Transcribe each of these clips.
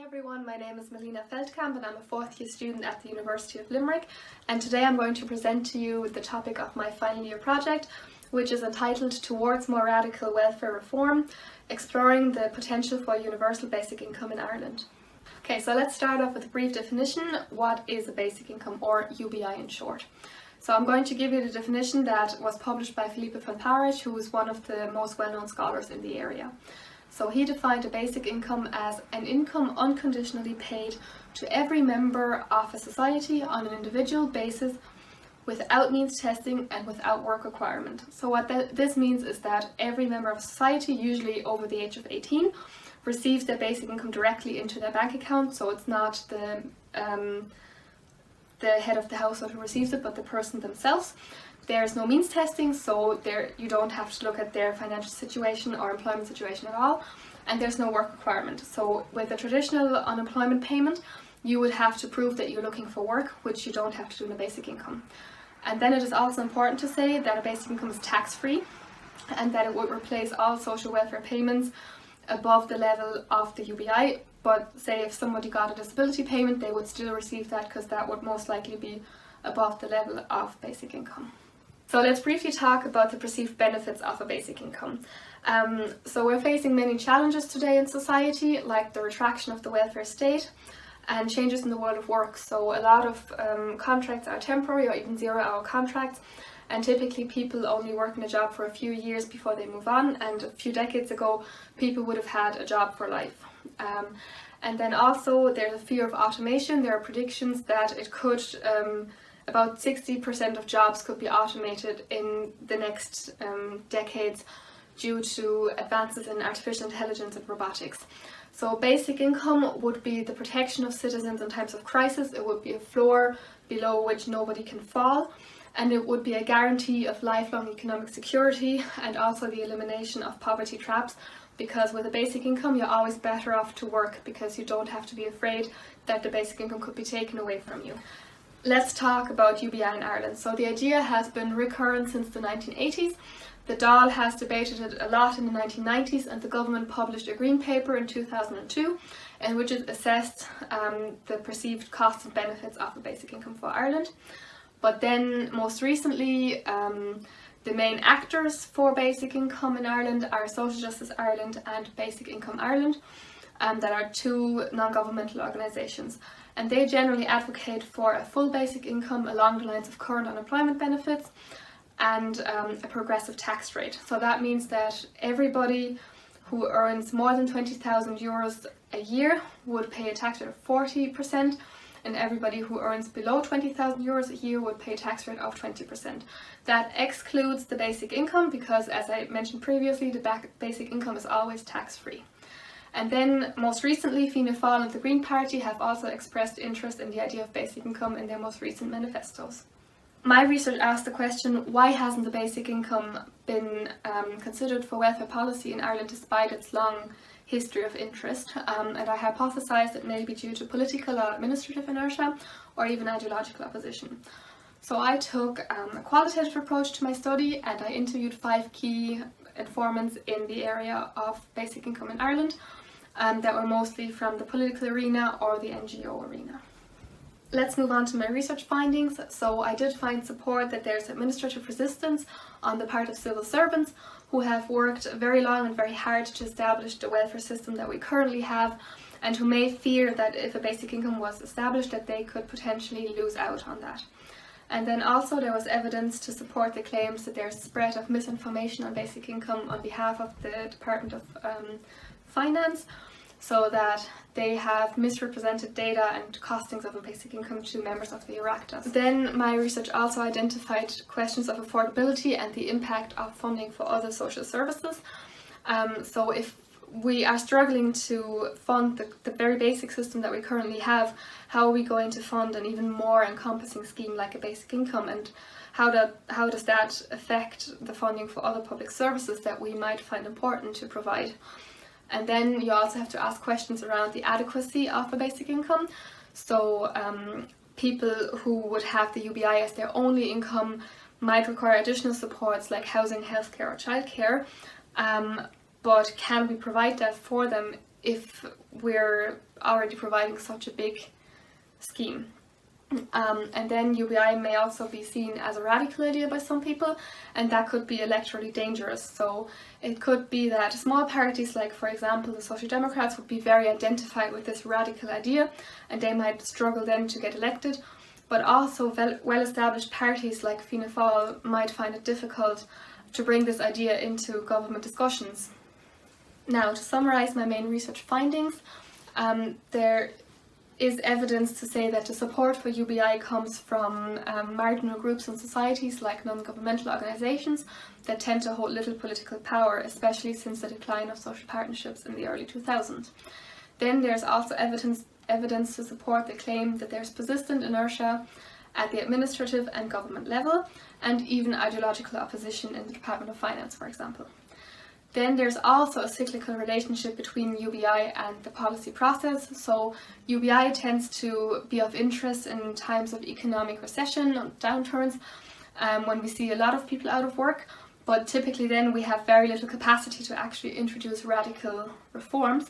everyone, my name is Melina Feldkamp and I'm a fourth year student at the University of Limerick, and today I'm going to present to you the topic of my final year project, which is entitled Towards More Radical Welfare Reform, Exploring the Potential for Universal Basic Income in Ireland. Okay, so let's start off with a brief definition. What is a basic income, or UBI in short? So I'm going to give you the definition that was published by Feldkamp, who is one of the most well-known scholars in the area. So he defined a basic income as an income unconditionally paid to every member of a society on an individual basis without means testing and without work requirement. So what this means is that every member of society, usually over the age of 18, receives their basic income directly into their bank account. So it's not the head of the household who receives it, but the person themselves. There's no means testing, so you don't have to look at their financial situation or employment situation at all, and there's no work requirement. So with a traditional unemployment payment, you would have to prove that you're looking for work, which you don't have to do in a basic income. And then it is also important to say that a basic income is tax-free, and that it would replace all social welfare payments above the level of the UBI. But say if somebody got a disability payment, they would still receive that, because that would most likely be above the level of basic income. So let's briefly talk about the perceived benefits of a basic income. So we're facing many challenges today in society, like the retraction of the welfare state and changes in the world of work. So a lot of contracts are temporary or even 0-hour contracts, and typically people only work in a job for a few years before they move on, and a few decades ago people would have had a job for life. And then also there's a fear of automation. There are predictions that it could about 60% of jobs could be automated in the next decades due to advances in artificial intelligence and robotics. So basic income would be the protection of citizens in times of crisis. It would be a floor below which nobody can fall, and it would be a guarantee of lifelong economic security and also the elimination of poverty traps, because with a basic income you're always better off to work, because you don't have to be afraid that the basic income could be taken away from you. Let's talk about UBI in Ireland. So the idea has been recurrent since the 1980s. The Dáil has debated it a lot in the 1990s, and the government published a green paper in 2002 in which it assessed the perceived costs and benefits of a basic income for Ireland. But then most recently, the main actors for basic income in Ireland are Social Justice Ireland and Basic Income Ireland, that are two non-governmental organisations. And they generally advocate for a full basic income along the lines of current unemployment benefits and a progressive tax rate. So that means that everybody who earns more than 20,000 euros a year would pay a tax rate of 40%, and everybody who earns below 20,000 euros a year would pay a tax rate of 20%. That excludes the basic income, because as I mentioned previously, the basic income is always tax-free. And then most recently, Fianna Fáil and the Green Party have also expressed interest in the idea of basic income in their most recent manifestos. My research asked the question, why hasn't the basic income been considered for welfare policy in Ireland despite its long history of interest? And I hypothesised it may be due to political or administrative inertia, or even ideological opposition. So I took a qualitative approach to my study, and I interviewed 5 key informants in the area of basic income in Ireland, that were mostly from the political arena or the NGO arena. Let's move on to my research findings. So I did find support that there's administrative resistance on the part of civil servants who have worked very long and very hard to establish the welfare system that we currently have, and who may fear that if a basic income was established that they could potentially lose out on that. And then also there was evidence to support the claims that there's spread of misinformation on basic income on behalf of the Department of Finance, so that they have misrepresented data and costings of a basic income to members of the Oireachtas. Then my research also identified questions of affordability and the impact of funding for other social services. So if we are struggling to fund the very basic system that we currently have, how are we going to fund an even more encompassing scheme like a basic income, and how does that affect the funding for other public services that we might find important to provide? And then you also have to ask questions around the adequacy of a basic income. So people who would have the UBI as their only income might require additional supports like housing, healthcare or childcare. But can we provide that for them if we're already providing such a big scheme. And then UBI may also be seen as a radical idea by some people, and that could be electorally dangerous. So it could be that small parties, like for example the Social Democrats, would be very identified with this radical idea, and they might struggle then to get elected. But also well-established parties like Fianna Fáil might find it difficult to bring this idea into government discussions. Now, to summarise my main research findings, there is evidence to say that the support for UBI comes from marginal groups and societies like non-governmental organisations that tend to hold little political power, especially since the decline of social partnerships in the early 2000s. Then there's also evidence to support the claim that there's persistent inertia at the administrative and government level, and even ideological opposition in the Department of Finance, for example. Then there's also a cyclical relationship between UBI and the policy process. So UBI tends to be of interest in times of economic recession or downturns, when we see a lot of people out of work, but typically then we have very little capacity to actually introduce radical reforms.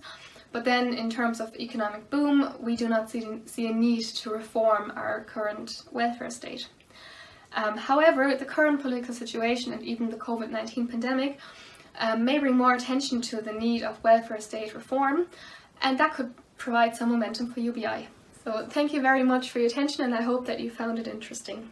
But then in terms of economic boom, we do not see a need to reform our current welfare state. However, the current political situation and even the COVID-19 pandemic may bring more attention to the need of welfare state reform, and that could provide some momentum for UBI. So thank you very much for your attention, and I hope that you found it interesting.